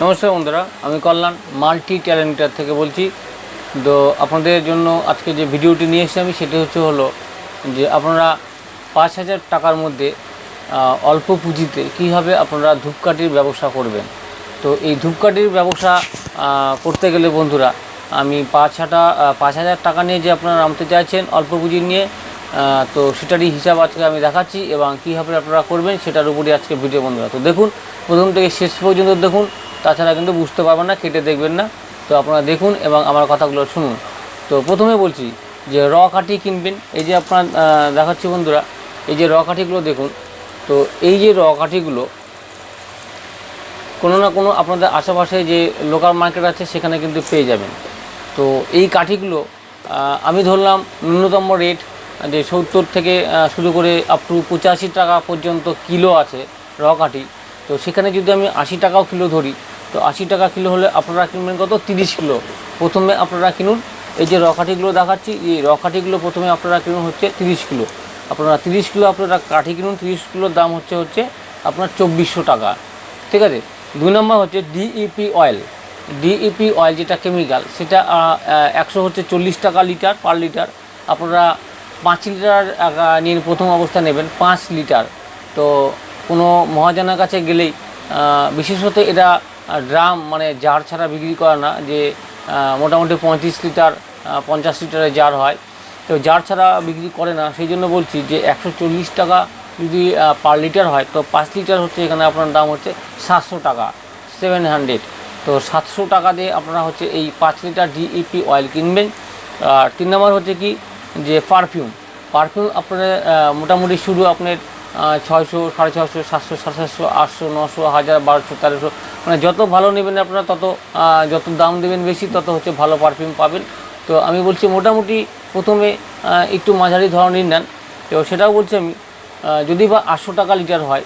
নমস্কার বন্ধুরা, আমি কল্যাণ মাল্টি ট্যালেন্টার থেকে বলছি। তো আপনাদের জন্য আজকে যে ভিডিওটি নিয়ে এসেছি আমি, সেটি হলো যে আপনারা 5,000 টাকার মধ্যে অল্প পুঁজিতে কীভাবে আপনারা ধূপকাঠির ব্যবসা করবেন। তো এই ধূপকাঠির ব্যবসা করতে গেলে বন্ধুরা, আমি 5,000 টাকা নিয়ে যে আপনারা নামতে চাইছেন অল্প পুঁজি নিয়ে, তো সেটারই হিসাব আজকে আমি দেখাচ্ছি এবং কীভাবে আপনারা করবেন সেটার উপরই আজকে ভিডিও বন্ধুরা। তো দেখুন, প্রথম থেকে শেষ পর্যন্ত দেখুন, তাছাড়া কিন্তু বুঝতে পারবেন না, কেটে দেখবেন না। তো আপনারা দেখুন এবং আমার কথাগুলো শুনুন। তো প্রথমে বলছি যে কাঠি কিনবেন। এই যে আপনার দেখাচ্ছি বন্ধুরা, এই যে কাঠিগুলো দেখুন। তো এই যে কাঠিগুলো কোনো না কোনো আপনাদের আশেপাশে যে লোকাল মার্কেট আছে সেখানে কিন্তু পেয়ে যাবেন। তো এই কাঠিগুলো আমি ধরলাম ন্যূনতম রেট যে 70 থেকে শুরু করে আপ টু 85 টাকা পর্যন্ত কিলো আছে কাঠি। তো সেখানে যদি আমি 80 টাকাও কিলো ধরি, তো 80 টাকা কিলো হলে আপনারা কিনবেন কত? 30 কিলো। প্রথমে আপনারা কিনুন এই যে কাঠিগুলো দেখাচ্ছি, এই কাঠিগুলো প্রথমে আপনারা কিনুন হচ্ছে 30 কিলো। আপনারা 30 কিলো আপনারা কাঠি কিনুন। 30 কিলোর দাম হচ্ছে আপনার 2400 টাকা, ঠিক আছে। 2 নম্বর হচ্ছে ডিইপি অয়েল। ডিইপি অয়েল যেটা কেমিক্যাল, সেটা 140 টাকা লিটার পার লিটার। আপনারা 5 লিটার নিয়ে প্রথম অবস্থা নেবেন, 5 লিটার। তো কোনো মহাজনের কাছে গেলেই বিশেষত এটা ড্রাম মানে জার ছাড়া বিক্রি করে না, যে মোটামুটি 35 লিটার 50 লিটারের জার হয়, তো জার ছাড়া বিক্রি করে না। সেই জন্য বলছি যে 140 টাকা যদি পার লিটার হয়, তো 5 লিটার হচ্ছে এখানে আপনার দাম হচ্ছে 700 টাকা, 700। তো 700 টাকা দিয়ে আপনারা হচ্ছে এই 5 লিটার ডিইপি অয়েল কিনবেন। আর 3 নম্বর হচ্ছে কি যে পারফিউম আপনার মোটামুটি শুরু আপনার 600, 650, 700, 750, 800, 900, 1000, 1200, 1300, মানে যত ভালো নেবেন আপনারা তত যত দাম দেবেন বেশি, তত হচ্ছে ভালো পারফিউম পাবেন। তো আমি বলছি মোটামুটি প্রথমে একটু মাঝারি ধরনের নেন। তো সেটাও বলছি আমি, যদি বা 800 টাকা লিটার হয়,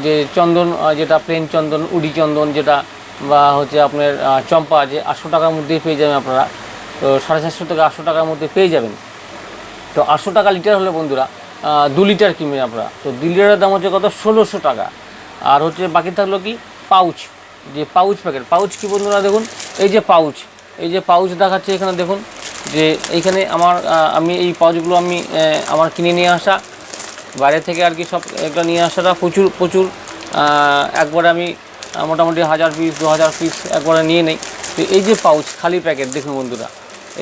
যে চন্দন যেটা প্লেন চন্দন, উডি চন্দন যেটা, বা হচ্ছে আপনার চম্পা, যে 800 টাকার মধ্যেই পেয়ে যাবেন আপনারা। তো 750 থেকে 800 টাকার মধ্যে পেয়ে যাবেন। তো 800 টাকা লিটার হলে বন্ধুরা 2 লিটার কিনবেন আপনারা। তো 2 লিটারের দাম হচ্ছে কত? 1600 টাকা। আর হচ্ছে বাকি থাকলো কি পাউচ, যে পাউচ প্যাকেট। পাউচ কি বন্ধুরা দেখুন, এই যে পাউচ দেখাচ্ছে এখানে দেখুন, যে এইখানে আমি এই পাউচগুলো আমার কিনে নিয়ে আসা বাইরে থেকে আর কি, সব একটা নিয়ে আসাটা প্রচুর একবারে আমি মোটামুটি 1000 পিস 2000 পিস একবারে নিয়ে নেই। তো এই যে পাউচ খালি প্যাকেট দেখুন বন্ধুরা,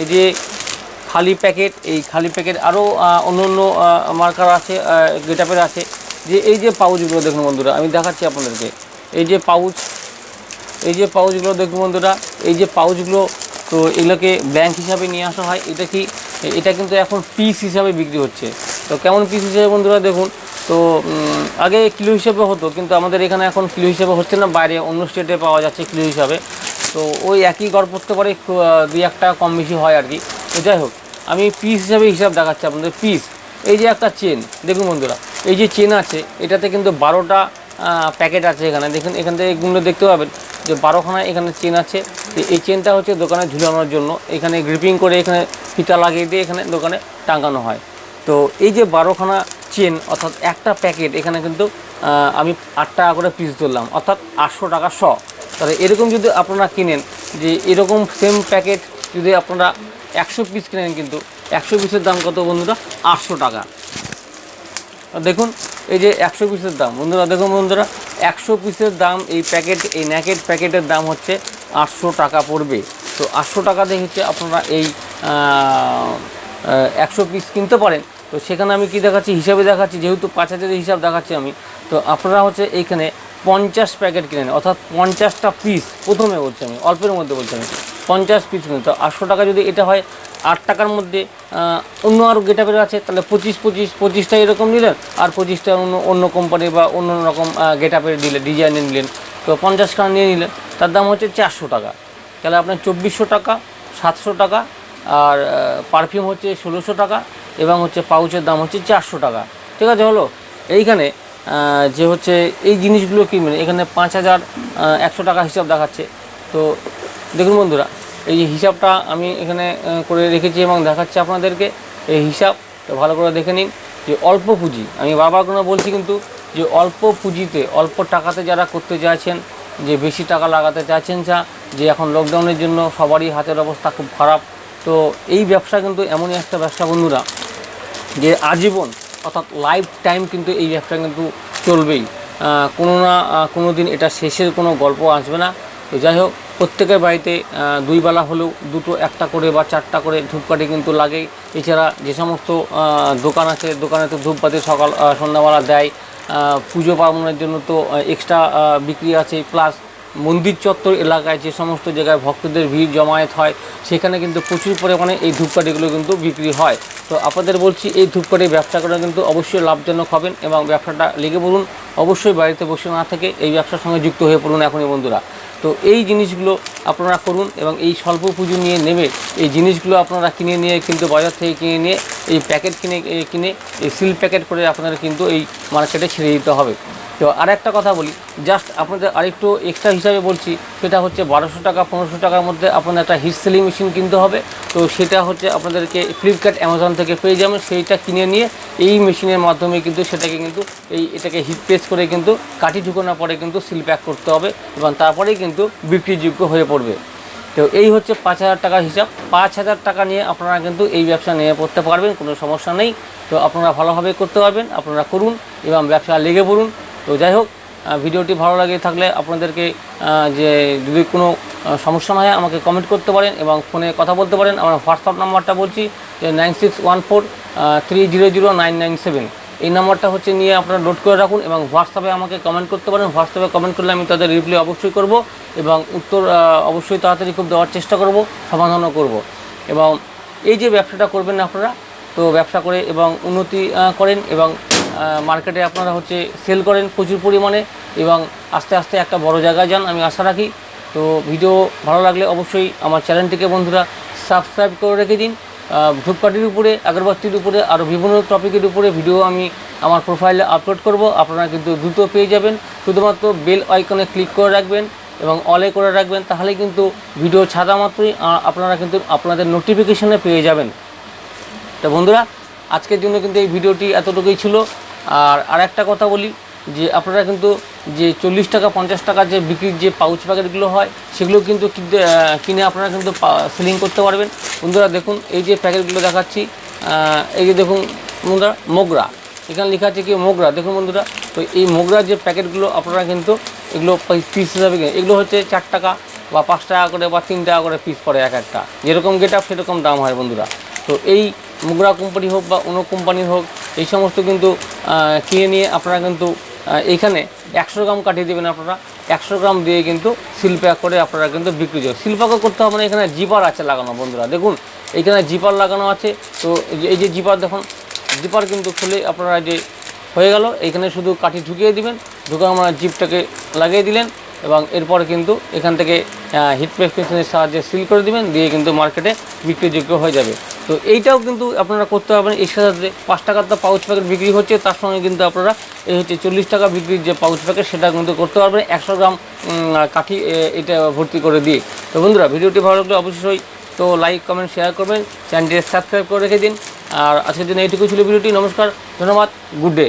এই যে খালি প্যাকেট, এই খালি প্যাকেট আরও অন্য মার্কার আছে, গেটআপের আছে। যে এই যে পাউচগুলো দেখুন বন্ধুরা, আমি দেখাচ্ছি আপনাদেরকে। এই যে পাউচগুলো দেখুন বন্ধুরা, এই যে পাউচগুলো, তো এগুলোকে ব্যাংক হিসাবে নিয়ে আসা হয়। এটা কিন্তু এখন পিস হিসাবে বিক্রি হচ্ছে। তো কেমন পিস হিসাবে বন্ধুরা দেখুন, তো আগে কিলো হিসাবে হতো, কিন্তু আমাদের এখানে এখন কিলো হিসাবে হচ্ছে না, বাইরে অন্য স্টেটে পাওয়া যাচ্ছে কিলো হিসাবে। তো ওই একই গড় পড়তে পারে, 2-1 টাকা কম বেশি হয় আর কি। তো যাই হোক, আমি পিস হিসাবে হিসাব দেখাচ্ছি আপনাদের। পিস, এই যে একটা চেন দেখুন বন্ধুরা, এই যে চেন আছে, এটাতে কিন্তু 12টা প্যাকেট আছে। এখানে দেখুন, এখান থেকে এগুলো দেখতে পাবেন যে 12খানা এখানে চেন আছে। এই চেনটা হচ্ছে দোকানে ঝুলানোর জন্য, এখানে গ্রিপিং করে এখানে ফিতা লাগিয়ে দিয়ে এখানে দোকানে টাঙানো হয়। তো এই যে 12খানা চেন, অর্থাৎ একটা প্যাকেট, এখানে কিন্তু আমি 8 টাকা করে পিস ধরলাম, অর্থাৎ 800 টাকা শ। তাহলে এরকম যদি আপনারা কিনেন, যে এরকম সেম প্যাকেট যদি আপনারা 100 পিস কিনেন, কিন্তু 100 পিসের দাম কত বন্ধুরা? 800 টাকা। দেখুন এই যে 100 পিসের দাম বন্ধুরা, দেখুন বন্ধুরা 100 পিসের দাম, এই প্যাকেট, এই ন্যাকেট প্যাকেটের দাম হচ্ছে 800 টাকা পড়বে। তো 800 টাকা দিয়ে হচ্ছে আপনারা এই 100 পিস কিনতে পারেন। তো সেখানে আমি কি দেখাচ্ছি, হিসাবে দেখাচ্ছি, যেহেতু 5000 হিসাব দেখাচ্ছি আমি। তো আপনারা হচ্ছে এইখানে 50 প্যাকেট কিনেন, অর্থাৎ 50টা পিস। প্রথমে বলছি আমি, অল্পের মধ্যে বলছি আমি, 50 পিস কিনেন। তো 800 টাকা যদি এটা হয় 8 টাকার মধ্যে, অন্য আরও গেটআপের আছে, তাহলে 25টা এরকম নিলেন, আর 25টা অন্য কোম্পানি বা অন্য রকম গেটআপের দিলেন, ডিজাইনে নিলেন। তো 50 খানা নিয়ে নিলেন, তার দাম হচ্ছে 400 টাকা। তাহলে আপনার 2400 টাকা, 700 টাকা, আর পারফিউম হচ্ছে 1600 টাকা, এবং হচ্ছে পাউচের দাম হচ্ছে 400 টাকা। ঠিক আছে, হলো। এইখানে যে হচ্ছে এই জিনিসগুলো কিনবেন, এখানে 5100 টাকা হিসাব দেখাচ্ছে। তো দেখুন বন্ধুরা, এই যে হিসাবটা আমি এখানে করে রেখেছি এবং দেখাচ্ছি আপনাদেরকে এই হিসাব। তো ভালো করে দেখে নিন যে অল্প পুঁজি, আমি বারবার করে বলছি কিন্তু, যে অল্প পুঁজিতে অল্প টাকাতে যারা করতে চাইছেন যে বেশি টাকা লাগাতে চাইছেন যে এখন লকডাউনের জন্য সবারই হাতের অবস্থা খুব খারাপ। তো এই ব্যবসা কিন্তু এমনই একটা ব্যবসা বন্ধুরা, যে আজীবন অর্থাৎ লাইফ টাইম কিন্তু এই ব্যবসা কিন্তু চলবেই, কোনো না কোনো দিন এটা শেষের কোনো গল্প আসবে না। তো যাই হোক, প্রত্যেকের বাড়িতে দুই বেলা হলেও দুটো একটা করে বা চারটা করে ধূপকাঠি কিন্তু লাগেই। এছাড়া যে সমস্ত দোকান আছে, দোকানে তো ধূপকাঠি সকাল সন্ধ্যাবেলা দেয়। পুজো পার্বণের জন্য তো এক্সট্রা বিক্রি আছে। প্লাস মন্দির চত্বর এলাকায় যে সমস্ত জায়গায় ভক্তদের ভিড় জমায়েত হয়, সেখানে কিন্তু প্রচুর পরিমাণে এই ধূপকাঠিগুলো কিন্তু বিক্রি হয়। তো আপনাদের বলছি, এই ধূপকাঠি ব্যবসা করে কিন্তু অবশ্যই লাভজনক হবেন এবং ব্যবসাটা লেগে পড়ুন। অবশ্যই বাড়িতে বসে না থেকে এই ব্যবসার সঙ্গে যুক্ত হয়ে পড়ুন এখনই বন্ধুরা। তো এই জিনিসগুলো আপনারা করুন এবং এই স্বল্প পুঁজি নিয়ে নেবে এই জিনিসগুলো আপনারা কিনে নিয়ে কিন্তু বাজার থেকে কিনে নিয়ে এই প্যাকেট কিনে এই সিল প্যাকেট করে আপনাদের কিন্তু এই মার্কেটে ছেড়ে দিতে হবে। তো আরেকটা কথা বলি, জাস্ট আপনাদের আরেকটু এক্সট্রা হিসাবে বলছি, সেটা হচ্ছে 1200 টাকা 1500 টাকার মধ্যে আপনাদের একটা হিট সেলিং মেশিন কিনতে হবে। তো সেটা হচ্ছে আপনাদেরকে ফ্লিপকার্ট অ্যামাজন থেকে পেয়ে যাবেন। সেইটা কিনে নিয়ে এই মেশিনের মাধ্যমে কিন্তু সেটাকে কিন্তু এটাকে হিট প্রেস করে কিন্তু কাঠি ঢুকানোর পরে কিন্তু সিল প্যাক করতে হবে এবং তারপরেই কিন্তু বিক্রিযোগ্য হয়ে পড়বে। তো এই হচ্ছে 5000 টাকার হিসাব। 5000 টাকা নিয়ে আপনারা কিন্তু এই ব্যবসা নিয়ে পড়তে পারবেন, কোনো সমস্যা নেই। তো আপনারা ভালোভাবে করতে পারবেন, আপনারা করুন এবং ব্যবসা লেগে পড়ুন। তো যাই হোক, ভিডিওটি ভালো লাগে থাকলে আপনাদেরকে যে যদি কোনো সমস্যা না হয় আমাকে কমেন্ট করতে পারেন এবং ফোনে কথা বলতে পারেন। আমার হোয়াটসঅ্যাপ নাম্বারটা বলছি, যে 9614300997। এই নাম্বারটা হচ্ছে নিয়ে আপনারা নোট করে রাখুন এবং হোয়াটসঅ্যাপে আমাকে কমেন্ট করতে পারেন। হোয়াটসঅ্যাপে কমেন্ট করলে আমি তাদের রিপ্লাই অবশ্যই করব এবং উত্তর অবশ্যই তাড়াতাড়ি খুব দেওয়ার চেষ্টা করব, সমাধানও করব। এবং এই যে ব্যবসাটা করবেন আপনারা, তো ব্যবসা করে এবং উন্নতি করেন এবং মার্কেটে আপনারা হচ্ছে সেল করেন প্রচুর পরিমাণে এবং আস্তে আস্তে একটা বড় জায়গায় যান, আমি আশা রাখি। তো ভিডিও ভালো লাগলে অবশ্যই আমার চ্যানেলটিকে বন্ধুরা সাবস্ক্রাইব করে রেখে দিন। ধূপকাঠির উপরে, আগরবাতির উপরে আরও বিভিন্ন টপিকের উপরে ভিডিও আমি আমার প্রোফাইলে আপলোড করব, আপনারা কিন্তু দ্রুত পেয়ে যাবেন। শুধুমাত্র বেল আইকনে ক্লিক করে রাখবেন এবং অলে করে রাখবেন, তাহলে কিন্তু ভিডিও ছাড়া মাত্রই আপনারা কিন্তু আপনাদের নোটিফিকেশনে পেয়ে যাবেন। তো বন্ধুরা, আজকের জন্য কিন্তু এই ভিডিওটি এতটুকুই ছিল। আর একটা কথা বলি, যে আপনারা কিন্তু যে 40 টাকা 50 টাকা যে বিক্রির যে পাউচ প্যাকেটগুলো হয়, সেগুলো কিন্তু কিনে আপনারা কিন্তু সেলিং করতে পারবেন। বন্ধুরা দেখুন, এই যে প্যাকেটগুলো দেখাচ্ছি, এই যে দেখুন বন্ধুরা, মোগরা, এখানে লেখা আছে কি মোগরা, দেখুন বন্ধুরা। তো এই মোগরার যে প্যাকেটগুলো আপনারা কিন্তু এগুলো পিস হিসাবে এগুলো হচ্ছে 4 টাকা বা 5 টাকা করে বা 3 টাকা করে পিস পড়ে এক একটা, যেরকম গেট আপ সেরকম দাম হয় বন্ধুরা। তো এই মোগরা কোম্পানি হোক বা অন্য কোম্পানির হোক, এই সমস্ত কিন্তু কিনে নিয়ে আপনারা কিন্তু এইখানে 100 গ্রাম কাটিয়ে দেবেন। আপনারা 100 গ্রাম দিয়ে কিন্তু সিল প্যাক করে আপনারা কিন্তু বিক্রি করবেন। সিল প্যাকও করতে হবে না, এখানে জিপার আছে লাগানো বন্ধুরা, দেখুন এইখানে জিপার লাগানো আছে। তো এই যে জিপার দেখুন, জিপার কিন্তু খুলে আপনারা যে হয়ে গেল, এইখানে শুধু কাঠি ঢুকিয়ে দিবেন, ঢুকে আমরা জিপটাকে লাগিয়ে দিলেন এবং এরপরে কিন্তু এখান থেকে হিট প্রেস মেশিনের সাহায্যে সিল করে দিবেন, দিয়ে কিন্তু মার্কেটে বিক্রিযোগ্য হয়ে যাবে। তো এইটাও কিন্তু আপনারা করতে পারবেন। এর সাথে 5 টাকার তো পাউচ প্যাকেট বিক্রি হচ্ছে, তার সঙ্গে কিন্তু আপনারা এই হচ্ছে 40 টাকা বিক্রির যে পাউচ প্যাকেট, সেটা কিন্তু করতে পারবেন 100 গ্রাম কাঠি এটা ভর্তি করে দিয়ে। তো বন্ধুরা, ভিডিওটি ভালো লাগলে অবশ্যই তো লাইক কমেন্ট শেয়ার করবেন, চ্যানেলটি সাবস্ক্রাইব করে রেখে দিন। আর আজকের জন্য এইটুকু ছিল ভিডিওটি। নমস্কার, ধন্যবাদ, গুড ডে।